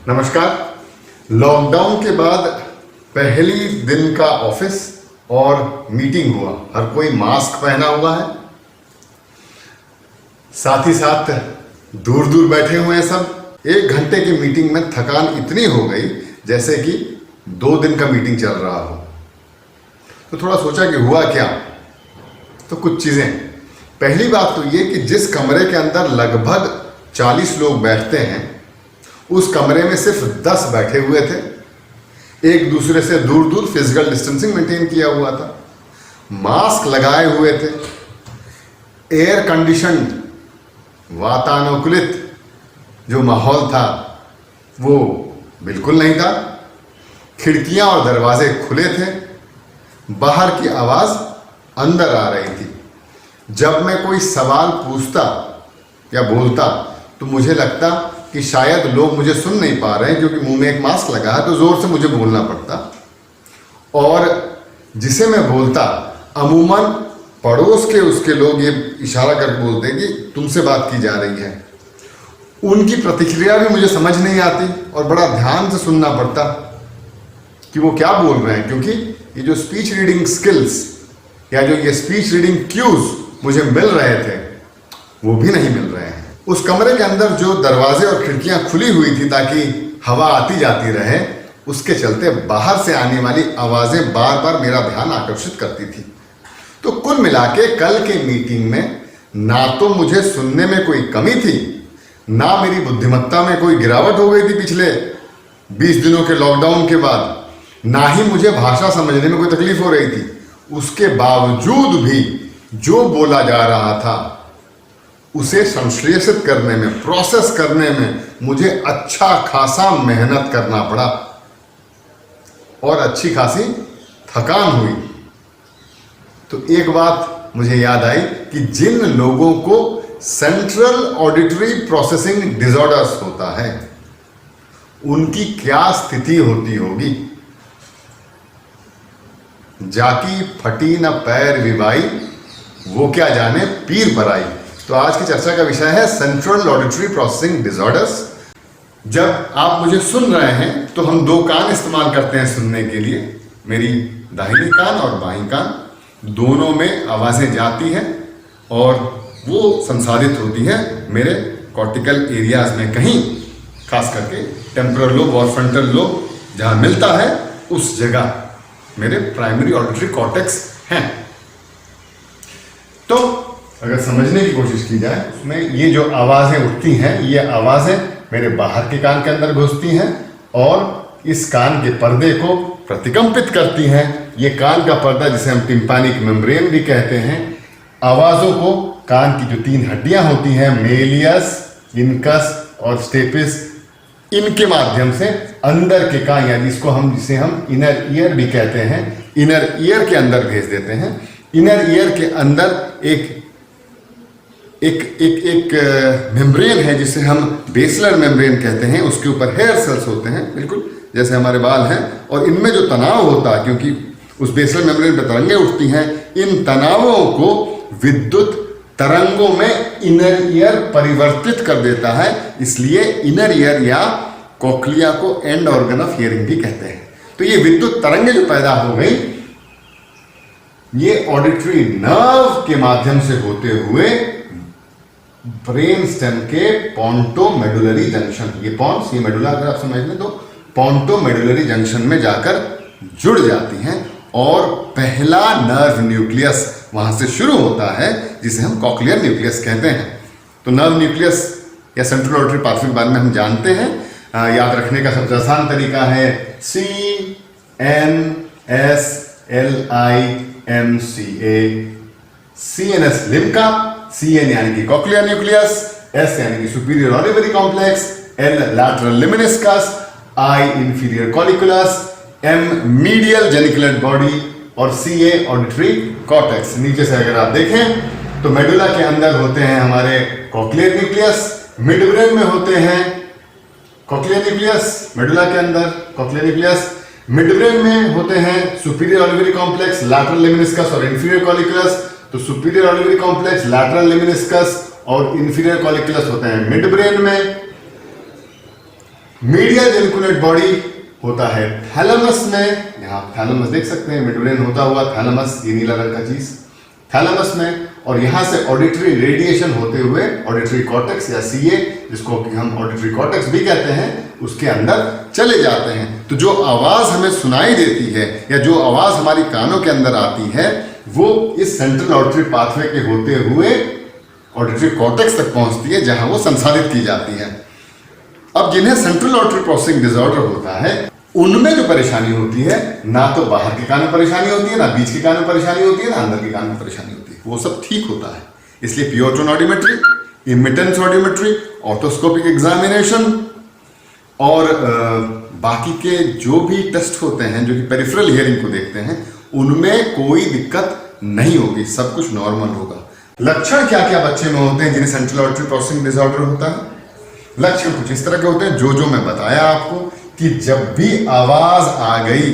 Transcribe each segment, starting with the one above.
नमस्कार। लॉकडाउन के बाद पहली दिन का ऑफिस और मीटिंग हुआ। हर कोई मास्क पहना हुआ है, साथ ही साथ दूर दूर बैठे हुए हैं सब। 1 घंटे की मीटिंग में थकान इतनी हो गई जैसे कि 2 दिन का मीटिंग चल रहा हो। तो थोड़ा सोचा कि हुआ क्या, तो कुछ चीजें। पहली बात तो ये कि जिस कमरे के अंदर लगभग 40 लोग बैठते हैं उस कमरे में सिर्फ 10 बैठे हुए थे। एक दूसरे से दूर दूर फिजिकल डिस्टेंसिंग मेंटेन किया हुआ था, मास्क लगाए हुए थे, एयर कंडीशनड वातानुकूलित जो माहौल था वो बिल्कुल नहीं था। खिड़कियां और दरवाजे खुले थे, बाहर की आवाज अंदर आ रही थी। जब मैं कोई सवाल पूछता या बोलता तो मुझे लगता कि शायद लोग मुझे सुन नहीं पा रहे हैं क्योंकि मुंह में एक मास्क लगा है, तो जोर से मुझे बोलना पड़ता। और जिसे मैं बोलता अमूमन पड़ोस के उसके लोग ये इशारा करके बोलते कि तुमसे बात की जा रही है। उनकी प्रतिक्रिया भी मुझे समझ नहीं आती और बड़ा ध्यान से सुनना पड़ता कि वो क्या बोल रहे हैं, क्योंकि ये जो स्पीच रीडिंग स्किल्स या जो ये स्पीच रीडिंग क्यूज मुझे मिल रहे थे वो भी नहीं मिल रहे हैं। उस कमरे के अंदर जो दरवाजे और खिड़कियां खुली हुई थी ताकि हवा आती जाती रहे, उसके चलते बाहर से आने वाली आवाजें बार बार मेरा ध्यान आकर्षित करती थी। तो कुल मिला के कल के मीटिंग में ना तो मुझे सुनने में कोई कमी थी, ना मेरी बुद्धिमत्ता में कोई गिरावट हो गई थी पिछले 20 दिनों के लॉकडाउन के बाद, ना ही मुझे भाषा समझने में कोई तकलीफ हो रही थी। उसके बावजूद भी जो बोला जा रहा था उसे संश्लेषित करने में, प्रोसेस करने में मुझे अच्छा खासा मेहनत करना पड़ा और अच्छी खासी थकान हुई। तो एक बात मुझे याद आई कि जिन लोगों को सेंट्रल ऑडिटरी प्रोसेसिंग डिसऑर्डर्स होता है उनकी क्या स्थिति होती होगी। जाकी फटी न पैर विवाई, वो क्या जाने पीर बराई। तो आज की चर्चा का विषय है सेंट्रल ऑडिटरी प्रोसेसिंग डिसऑर्डर्स। जब आप मुझे सुन रहे हैं तो हम 2 कान इस्तेमाल करते हैं सुनने के लिए। मेरी दाहिनी कान और बाईं कान, दोनों में आवाजें जाती हैं और वो संसाधित होती हैं मेरे कॉर्टिकल एरियाज में कहीं, खास करके टेम्पोरल लोब और फ्रंटल लोब जहां मिलता है उस जगह मेरे प्राइमरी ऑडिटरी कॉर्टेक्स हैं। तो अगर समझने की कोशिश की जाए उसमें ये जो आवाजें उठती हैं, ये आवाजें मेरे बाहर के कान के अंदर घुसती हैं और इस कान के पर्दे को प्रतिकंपित करती हैं। ये कान का पर्दा जिसे हम टिम्पैनिक मेम्ब्रेन भी कहते हैं, आवाजों को कान की जो 3 हड्डियां होती हैं, मेलियस, इनकस और स्टेपिस, इनके माध्यम से अंदर के कान या जिसे हम इनर ईयर भी कहते हैं, इनर ईयर के अंदर भेज देते हैं। इनर ईयर के अंदर एक मेम्ब्रेन है जिसे हम बेसलर मेम्ब्रेन कहते हैं। उसके ऊपर हेयर सेल्स होते हैं, बिल्कुल जैसे हमारे बाल हैं, और इनमें जो तनाव होता है, क्योंकि उस बेसलर मेम्ब्रेन पर तरंगें उठती हैं, इन तनावों को विद्युत तरंगों में इनर ईयर परिवर्तित कर देता है। इसलिए इनर ईयर या कोक्लिया को एंड ऑर्गन ऑफ हियरिंग भी कहते हैं। तो ये विद्युत तरंगें जो पैदा हो गई, ये ऑडिटरी नर्व के माध्यम से होते हुए ब्रेन स्टेम के पोंटोमेडुलरी जंक्शन, ये पॉन्स, ये मेडुला अगर आप समझ लें तो पोंटोमेडुलरी जंक्शन में जाकर जुड़ जाती हैं और पहला नर्व न्यूक्लियस वहां से शुरू होता है जिसे हम कॉक्लियर न्यूक्लियस कहते हैं। तो नर्व न्यूक्लियस या सेंट्रल ऑडिटरी पाथवे के बारे में हम जानते हैं। याद रखने का सबसे आसान तरीका है CNSLIMCA। CNS लिम्का, CN यानी कि कॉक्लियर न्यूक्लियस, S यानी कि superior olivary complex, L lateral lemniscus, I inferior colliculus, M medial geniculate body और CA ऑडिटरी कॉर्टेक्स। नीचे से अगर आप देखें तो मेडुला के अंदर होते हैं हमारे कॉक्लियर न्यूक्लियस, मिड ब्रेन में होते हैं कॉक्लियर न्यूक्लियस, मेडुला के अंदर कॉक्लियर न्यूक्लियस, मिड ब्रेन में होते हैं सुपीरियर ऑलिवरी कॉम्प्लेक्स, लैटरल लिमिनिस्कस और इंफीरियर कॉलिकुलस। तो सुपीरियर ऑलिवरी कॉम्प्लेक्स, लैटरल लिमिनिस्कस और इंफीरियर कॉलिकुलस होते हैं मिड ब्रेन में। मीडिया जेनिकुलेट बॉडी होता है थैलेमस में, यहाँ थैलेमस देख सकते हैं, मिडब्रेन होता हुआ थैलेमस, ये नीला रंग का चीज थैलेमस में, और यहां से ऑडिटरी रेडिएशन होते हुए ऑडिटरी कॉर्टेक्स या सीए, जिसको कि हम ऑडिटरी कॉर्टेक्स भी कहते हैं, उसके अंदर चले जाते हैं। तो जो आवाज हमें सुनाई देती है या जो आवाज हमारी कानों के अंदर आती है वो इस सेंट्रल ऑडिटरी पाथवे के होते हुए ऑडिटरी कॉर्टेक्स तक पहुंचती है, जहां वो संसाधित की जाती है। अब जिन्हें सेंट्रल ऑडिटरी प्रोसेसिंग डिसऑर्डर होता है उनमें जो परेशानी होती है, ना तो बाहर के कान में परेशानी होती है, ना बीच के कान में परेशानी होती है, ना अंदर के कान में परेशानी होती है, वो सब ठीक होता है। इसलिए pure tone audiometry, immittance audiometry, orthoscopic examination और बाकी के जो भी टेस्ट होते हैं जो कि पेरिफेरल हियरिंग को देखते हैं, उनमें कोई दिक्कत नहीं होगी, सब कुछ नॉर्मल होगा। लक्षण क्या क्या बच्चे में होते हैं जिन्हें सेंट्रल ऑडिटरी प्रोसेसिंग डिसऑर्डर होता है? लक्षण कुछ इस तरह के होते हैं जो मैं बताया आपको, कि जब भी आवाज आ गई,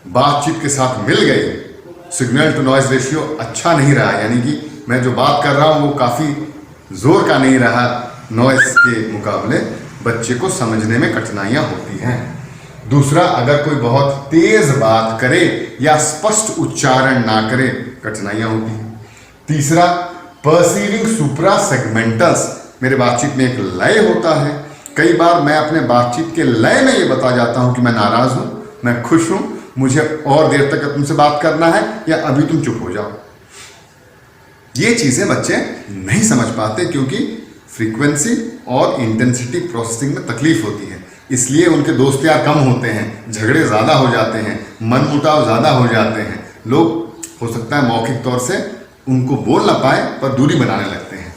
बातचीत के साथ मिल गई, सिग्नल टू नॉइज रेशियो अच्छा नहीं रहा, यानी कि मैं जो बात कर रहा हूं वो काफी जोर का नहीं रहा नॉइज के मुकाबले, बच्चे को समझने में कठिनाइयां होती हैं। दूसरा, अगर कोई बहुत तेज बात करे या स्पष्ट उच्चारण ना करे, कठिनाइयां होती हैं। तीसरा, परसीविंग सुप्रा सेगमेंटल्स, मेरे बातचीत में एक लय होता है, कई बार मैं अपने बातचीत के लय में ये बता जाता हूं कि मैं नाराज हूं, मैं खुश हूं, मुझे और देर तक तुमसे बात करना है, या अभी तुम चुप हो जाओ। ये चीजें बच्चे नहीं समझ पाते क्योंकि फ्रीक्वेंसी और इंटेंसिटी प्रोसेसिंग में तकलीफ होती है, इसलिए उनके दोस्त यार कम होते हैं, झगड़े ज्यादा हो जाते हैं, मन मुटाव ज्यादा हो जाते हैं, लोग हो सकता है मौखिक तौर से उनको बोल ना पाए पर दूरी बनाने लगते हैं।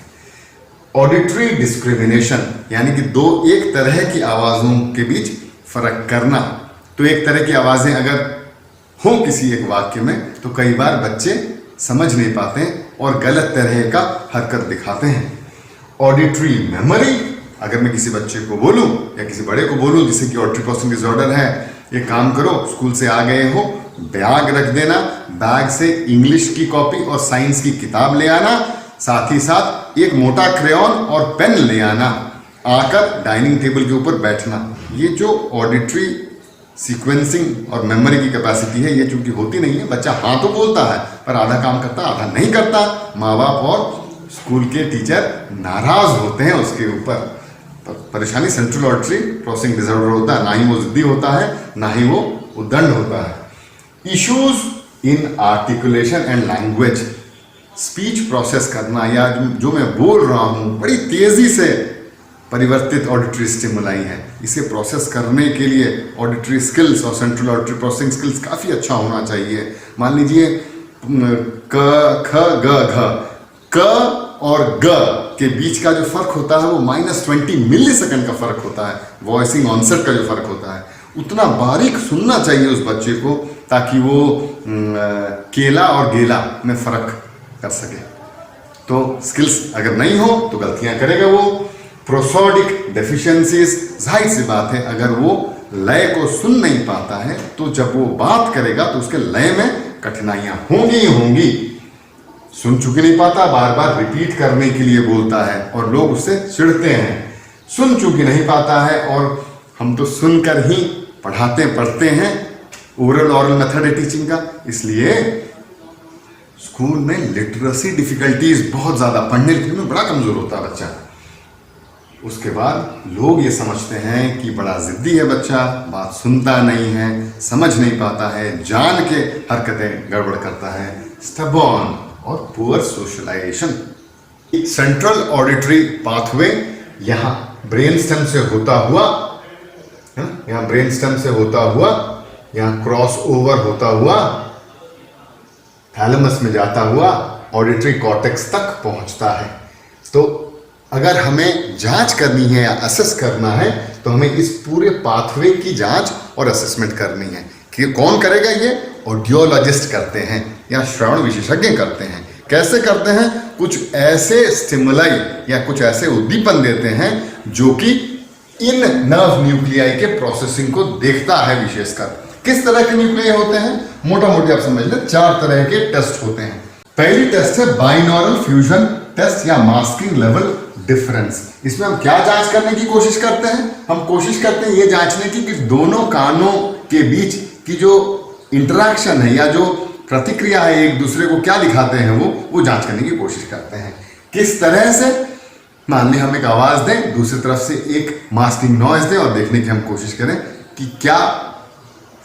ऑडिटरी डिस्क्रिमिनेशन, यानी कि एक तरह की आवाजों के बीच फर्क करना। तो एक तरह की आवाजें अगर हो किसी एक वाक्य में तो कई बार बच्चे समझ नहीं पाते और गलत तरह का हरकत दिखाते हैं। ऑडिटरी मेमोरी, अगर मैं किसी बच्चे को बोलूं या किसी बड़े को बोलूं जिसे कि ऑडिटरी प्रोसेसिंग डिसऑर्डर है, एक काम करो, स्कूल से आ गए हो, बैग रख देना, बैग से इंग्लिश की कॉपी और साइंस की किताब ले आना, साथ ही साथ एक मोटा क्रेयॉन और पेन ले आना, आकर डाइनिंग टेबल के ऊपर बैठना। ये जो ऑडिटरी सीक्वेंसिंग और मेमोरी की कैपेसिटी है, ये चूंकि होती नहीं है, बच्चा हाँ तो बोलता है पर आधा काम करता आधा नहीं करता, माँ बाप और स्कूल के टीचर नाराज होते हैं उसके ऊपर। परेशानी सेंट्रल ऑडिटरी प्रोसेसिंग डिसऑर्डर होता है, ना ही वो जिद्दी होता है, ना ही वो उद्दंड होता है। Issues in articulation and language, speech process करना या जो मैं बोल रहा हूं बड़ी तेजी से परिवर्तित ऑडिटरी स्टिमुलाई है, इसे प्रोसेस करने के लिए ऑडिटरी स्किल्स और सेंट्रल ऑडिटरी प्रोसेसिंग स्किल्स काफ़ी अच्छा होना चाहिए। मान लीजिए क ख ग घ, क और ग के बीच का जो फर्क होता है वो -20 मिलीसेकंड का फर्क होता है, वॉइसिंग ऑनसेट का जो फर्क होता है, उतना बारीक सुनना चाहिए उस बच्चे को ताकि वो केला और गेला में फर्क कर सके। तो स्किल्स अगर नहीं हो तो गलतियां करेगा वो। प्रोसोडिक डेफिशिएंसीज, जाहिर सी बात है अगर वो लय को सुन नहीं पाता है तो जब वो बात करेगा तो उसके लय में कठिनाइयां होंगी ही होंगी। सुन चुके नहीं पाता, बार बार रिपीट करने के लिए बोलता है और लोग उससे चिढ़ते हैं। सुन चुके नहीं पाता है और हम तो सुनकर ही पढ़ते हैं, ओरल मेथड है टीचिंग का, इसलिए स्कूल में लिटरेसी डिफिकल्टीज बहुत ज्यादा, पढ़ने लिखने में बड़ा कमजोर होता है बच्चा। उसके बाद लोग ये समझते हैं कि बड़ा जिद्दी है बच्चा, बात सुनता नहीं है, समझ नहीं पाता है, जान के हरकतें गड़बड़ करता है, स्टबॉर्न और poor socialization. Central auditory pathway यहाँ ब्रेन स्टेम से होता हुआ, यहाँ ब्रेन स्टेम से होता हुआ, यहाँ क्रॉस ओवर होता हुआ थैलेमस में जाता हुआ ऑडिटरी कॉर्टेक्स तक पहुंचता है। तो अगर हमें जांच करनी है या असेस करना है तो हमें इस पूरे पाथवे की जांच और असेसमेंट करनी है। कि कौन करेगा? ये ऑडियोलॉजिस्ट करते हैं या श्रवण विशेषज्ञ करते हैं। कैसे करते हैं? कुछ ऐसे स्टिमुलाई या कुछ ऐसे उद्दीपन देते हैं जो कि इन नर्व न्यूक्लियाई के प्रोसेसिंग को देखता है विशेषकर। किस तरह के न्यूक्लियाई होते हैं? मोटा मोटी आप समझ लें 4 तरह के टेस्ट होते हैं। पहली टेस्ट है बाइनॉरल फ्यूजन टेस्ट या मास्किंग लेवल डिफरेंस। इसमें हम क्या जांच करने की कोशिश करते हैं? हम कोशिश करते हैं ये जांचने की कि दोनों कानों के बीच की जो इंटरेक्शन है या जो प्रतिक्रिया है एक दूसरे को क्या दिखाते हैं वो जांच करने की कोशिश करते हैं। किस तरह से? मान ली हम एक आवाज दें, दूसरी तरफ से एक मास्किंग नॉइज दें और देखने की हम कोशिश करें कि क्या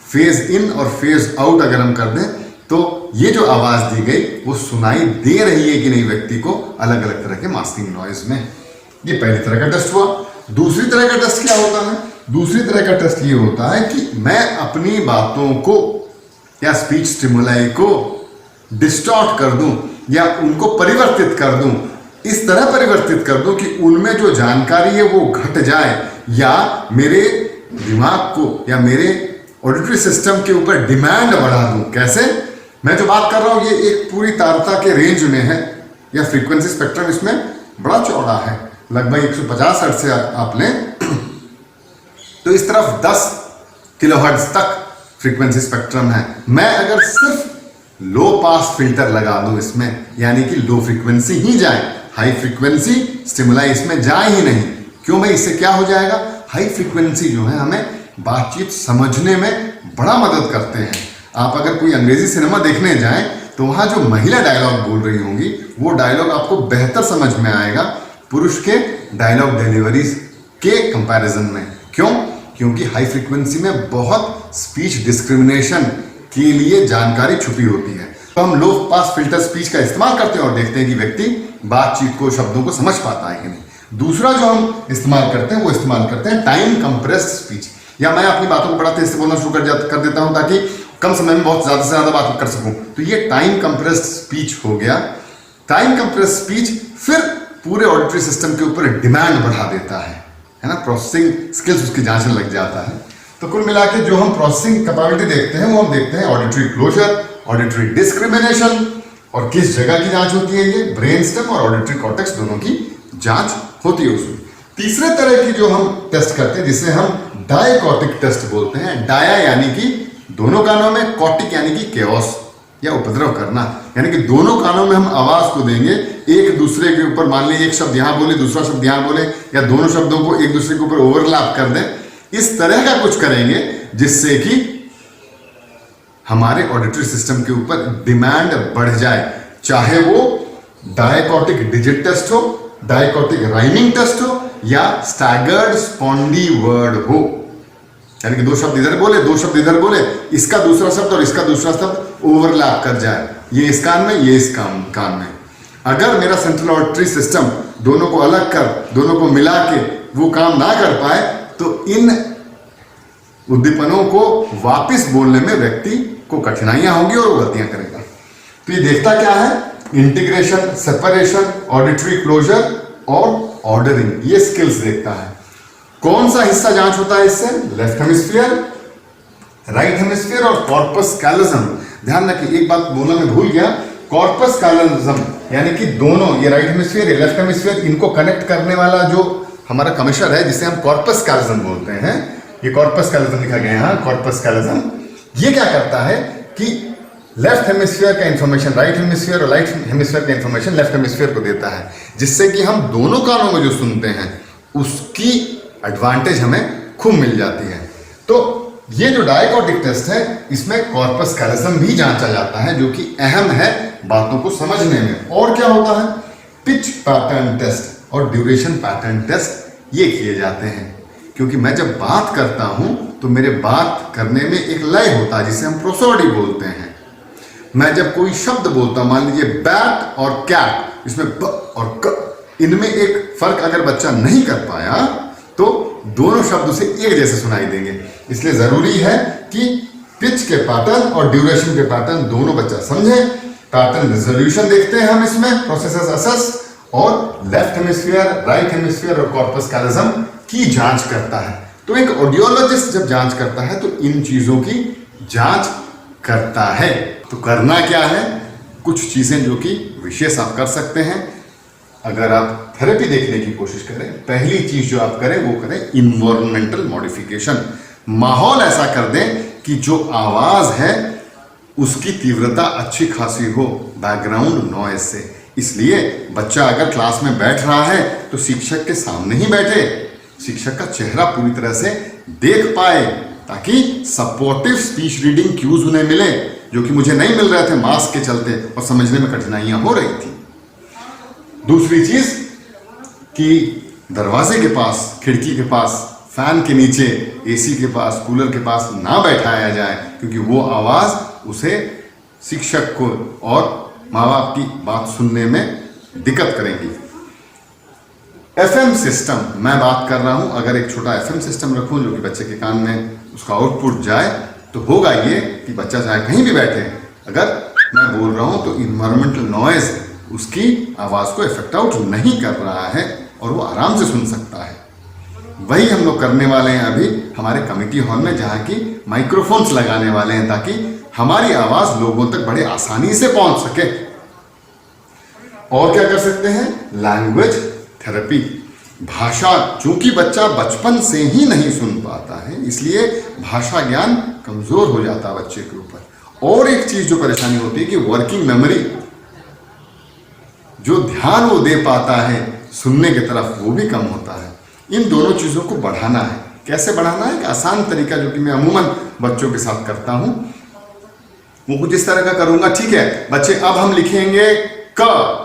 फेज इन और फेज आउट अगर हम कर दें तो ये जो आवाज दी गई वो सुनाई दे रही है कि नहीं व्यक्ति को अलग अलग तरह के मास्किंग नॉइज में। ये पहली तरह का टेस्ट हुआ। दूसरी तरह का टेस्ट क्या होता है? दूसरी तरह का टेस्ट ये होता है कि मैं अपनी बातों को या स्पीच स्टिमुलाई को डिस्टॉर्ट कर दूं या उनको परिवर्तित कर दूं, इस तरह परिवर्तित कर दूं कि उनमें जो जानकारी है वो घट जाए या मेरे दिमाग को या मेरे ऑडिटरी सिस्टम के ऊपर डिमांड बढ़ा दूं। कैसे? मैं जो बात कर रहा हूं ये एक पूरी तारता के रेंज में है या फ्रीक्वेंसी स्पेक्ट्रम इसमें बड़ा चौड़ा है, लगभग 150 हर्ट्ज से आप लें तो इस तरफ 10 किलोहर्ट्ज तक फ्रीक्वेंसी स्पेक्ट्रम है। मैं अगर सिर्फ लो पास फिल्टर लगा दूं इसमें, यानी कि लो फ्रीक्वेंसी ही जाए, हाई फ्रीक्वेंसी स्टिमुलाई इसमें जाए ही नहीं। क्यों भाई? इससे क्या हो जाएगा? हाई फ्रीक्वेंसी जो है हमें बातचीत समझने में बड़ा मदद करते हैं। आप अगर कोई अंग्रेजी सिनेमा देखने जाएं तो वहां जो महिला डायलॉग बोल रही होंगी वो डायलॉग आपको बेहतर समझ में आएगा पुरुष के डायलॉग डिलीवरीज के कंपैरिजन में। क्यों? क्योंकि हाई फ्रीक्वेंसी में बहुत स्पीच डिस्क्रिमिनेशन के लिए जानकारी छुपी होती है। तो हम लो पास फिल्टर स्पीच का इस्तेमाल करते हैं और देखते हैं कि व्यक्ति बातचीत को, शब्दों को समझ पाता है कि नहीं। दूसरा जो हम इस्तेमाल करते हैं वो इस्तेमाल करते हैं टाइम कंप्रेस्ड स्पीच, या मैं अपनी बातों को बड़ा तेज से बोलना शुरू कर देता हूं ताकि कम समय में बहुत ज्यादा से ज्यादा बात कर सकूं। तो ये टाइम कंप्रेस्ड स्पीच हो गया। टाइम कंप्रेस्ड स्पीच फिर पूरे ऑडिटरी सिस्टम के ऊपर डिमांड बढ़ा देता है ना, प्रोसेसिंग स्किल्स उसकी जांचने लग जाता है। तो कुल मिला के जो हम प्रोसेसिंग कैपेबिलिटी देखते हैं वो हम देखते हैं ऑडिटरी क्लोजर, ऑडिटरी डिस्क्रिमिनेशन, और किस जगह की जांच होती है ये ब्रेन स्टेम और ऑडिटरी कॉर्टेक्स दोनों की जांच होती है उसमें। तीसरे तरह की जो हम टेस्ट करते हैं जिसे हम डायकॉटिक टेस्ट बोलते हैं। डाया यानी कि दोनों कानों में, कॉटिक यानी कि केओस या उपद्रव करना, यानी कि दोनों कानों में हम आवाज को देंगे एक दूसरे के ऊपर। मान लीजिए एक शब्द यहां बोले, दूसरा शब्द यहां बोले, या दोनों शब्दों को एक दूसरे के ऊपर ओवरलैप कर दें। इस तरह का कुछ करेंगे जिससे कि हमारे ऑडिटरी सिस्टम के ऊपर डिमांड बढ़ जाए, चाहे वो डायकॉटिक डिजिट टेस्ट हो, डायकॉटिक राइमिंग टेस्ट हो या स्टैगर्ड स्पॉन्डी वर्ड हो, यानी कि दो शब्द इधर बोले, दो शब्द इधर बोले, इसका दूसरा शब्द और इसका दूसरा शब्द ओवरलैप कर जाए, ये इस कान में, ये इस कान में। अगर मेरा सेंट्रल ऑडिटरी सिस्टम दोनों को अलग कर, दोनों को मिला के वो काम ना कर पाए तो इन उद्दीपनों को वापस बोलने में व्यक्ति को कठिनाइयां होंगी और वो गलतियां करेगा। तो ये देखता क्या है? इंटीग्रेशन, सेपरेशन, ऑडिटरी क्लोजर और ऑर्डरिंग, ये स्किल्स देखता है। कौन सा हिस्सा जांच होता है इससे? लेफ्ट हेमिस्फीयर, राइट हेमिस्फीयर और कॉर्पस कैलोजम। ध्यान रखिए, एक बात बोलना मैं भूल गया, कॉर्पस कैलोजम यानी कि दोनों, ये राइट हेमिस्फीयर, ये लेफ्ट हेमिस्फीयर, इनको कनेक्ट करने वाला जो हमारा कमिश्नर है जिसे हम कॉर्पस कैलोजम बोलते हैं, ये कॉर्पस कैलोजम लिखा गया है यहाँ, कॉर्पस कैलोजम। ये क्या करता है कि लेफ्ट हेमिस्फीयर का इंफॉर्मेशन राइट हेमिस्फीयर और राइट हेमिस्फीयर का इंफॉर्मेशन लेफ्ट हेमिस्फीयर को देता है, जिससे कि हम दोनों कानों में जो सुनते हैं उसकी एडवांटेज हमें खूब मिल जाती है। तो ये जो डायकॉटिक टेस्ट है इसमें कॉर्पस कैलोजम भी जांचा जाता है, जो कि अहम है बातों को समझने में। और क्या होता है? पिच पैटर्न टेस्ट और ड्यूरेशन पैटर्न टेस्ट ये किए जाते हैं, क्योंकि मैं जब बात करता हूं तो मेरे बात करने में एक लय होता है जिसे हम प्रोसोडी बोलते हैं। मैं जब कोई शब्द बोलता हूं, मान लीजिए बैट और कैट, इसमें ब और क, इनमें एक फर्क अगर बच्चा नहीं कर पाया तो दोनों शब्द उसे एक जैसे सुनाई देंगे। इसलिए जरूरी है कि पिच के पैटर्न और ड्यूरेशन के पैटर्न दोनों बच्चा समझे। पैटर्न रिजोल्यूशन देखते हैं हम इसमें, प्रोसेसर्स असेस, और लेफ्ट हेमिस्फीयर, राइट हेमिस्फीयर और कॉर्पस कैलोजम की जांच करता है। तो एक ऑडियोलॉजिस्ट जब जांच करता है तो इन चीजों की जांच करता है। तो करना क्या है? कुछ चीजें जो कि विशेष आप कर सकते हैं अगर आप थेरेपी देखने की कोशिश करें। पहली चीज जो आप करें वो करें इन्वायरमेंटल मॉडिफिकेशन। माहौल ऐसा कर दें कि जो आवाज है उसकी तीव्रता अच्छी खासी हो बैकग्राउंड नॉइज से। इसलिए बच्चा अगर क्लास में बैठ रहा है तो शिक्षक के सामने ही बैठे, शिक्षक का चेहरा पूरी तरह से देख पाए, ताकि सपोर्टिव स्पीच रीडिंग क्यूज उन्हें मिले, जो कि मुझे नहीं मिल रहे थे मास्क के चलते और समझने में कठिनाइयां हो रही थी। दूसरी चीज कि दरवाजे के पास, खिड़की के पास, फैन के नीचे, एसी के पास, कूलर के पास ना बैठाया जाए, क्योंकि वो आवाज उसे, शिक्षक को और माँ बाप की बात सुनने में दिक्कत करेंगी। एफएम सिस्टम मैं बात कर रहा हूं, अगर एक छोटा एफएम सिस्टम रखूं जो कि बच्चे के कान में उसका आउटपुट जाए, तो होगा ये कि बच्चा चाहे कहीं भी बैठे, अगर मैं बोल रहा हूं तो इन्वायरमेंटल नॉइज उसकी आवाज को इफेक्ट आउट नहीं कर रहा है और वो आराम से सुन सकता है। वही हम लोग करने वाले हैं अभी हमारे कमेटी हॉल में, जहां की माइक्रोफोन्स लगाने वाले हैं, ताकि हमारी आवाज लोगों तक बड़े आसानी से पहुंच सके। और क्या कर सकते हैं? लैंग्वेज थेरेपी, भाषा, चूंकि बच्चा बचपन से ही नहीं सुन पाता है, इसलिए भाषा ज्ञान कमजोर हो जाता है बच्चे के ऊपर। और एक चीज जो परेशानी होती है कि वर्किंग मेमोरी, जो ध्यान वो दे पाता है सुनने की तरफ, वो भी कम होता है। इन दोनों चीजों को बढ़ाना है। कैसे बढ़ाना है? एक आसान तरीका जो कि मैं अमूमन बच्चों के साथ करता हूं, वो कुछ इस तरह का करूंगा। ठीक है बच्चे, अब हम लिखेंगे क।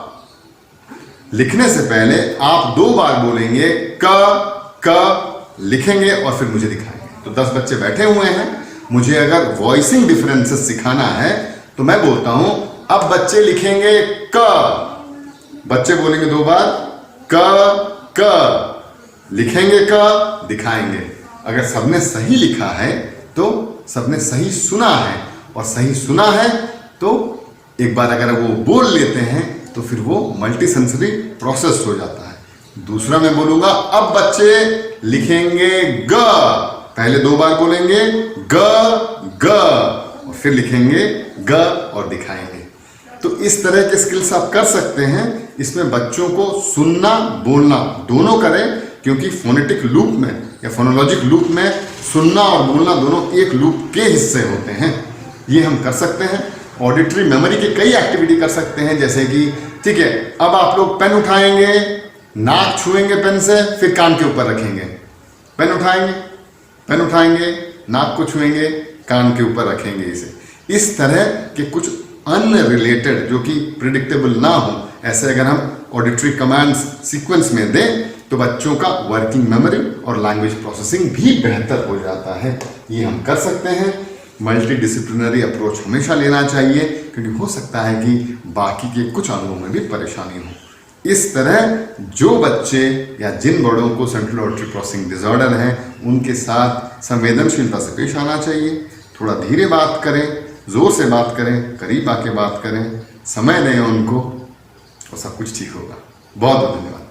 लिखने से पहले आप 2 बार बोलेंगे क लिखेंगे और फिर मुझे दिखाएंगे। तो 10 बच्चे बैठे हुए हैं, मुझे अगर वॉइसिंग डिफरेंसेस सिखाना है तो मैं बोलता हूं अब बच्चे लिखेंगे क। बच्चे बोलेंगे 2 बार क लिखेंगे क, दिखाएंगे। अगर सबने सही लिखा है तो सबने सही सुना है, और सही सुना है तो एक बार अगर वो बोल लेते हैं तो फिर वो मल्टी सेंसरी प्रोसेस हो जाता है। दूसरा मैं बोलूंगा अब बच्चे लिखेंगे ग। पहले 2 बार बोलेंगे ग और फिर लिखेंगे ग और दिखाएंगे। तो इस तरह के स्किल्स आप कर सकते हैं। इसमें बच्चों को सुनना बोलना दोनों करें, क्योंकि फोनेटिक लूप में या फोनोलॉजिक लूप में सुनना और बोलना दोनों एक लूप के हिस्से होते हैं। ये हम कर सकते हैं। ऑडिटरी मेमोरी की कई एक्टिविटी कर सकते हैं, जैसे कि ठीक है अब आप लोग पेन उठाएंगे, नाक छुएंगे पेन से, फिर कान के ऊपर रखेंगे। पेन उठाएंगे, नाक को छुएंगे, कान के ऊपर रखेंगे। इसे इस तरह के कुछ अनरिलेटेड जो कि प्रिडिक्टेबल ना हो, ऐसे अगर हम ऑडिटरी कमांड्स सीक्वेंस में दें तो बच्चों का वर्किंग मेमोरी और लैंग्वेज प्रोसेसिंग भी बेहतर हो जाता है। ये हम कर सकते हैं। मल्टी डिसिप्लिनरी अप्रोच हमेशा लेना चाहिए, क्योंकि हो सकता है कि बाकी के कुछ अंगों में भी परेशानी हो। इस तरह जो बच्चे या जिन बड़ों को सेंट्रल ऑडिटरी प्रोसेसिंग डिसऑर्डर है, उनके साथ संवेदनशीलता से पेश आना चाहिए। थोड़ा धीरे बात करें, जोर से बात करें, करीब आके बात करें, समय दें उनको, और सब कुछ ठीक होगा। बहुत बहुत धन्यवाद।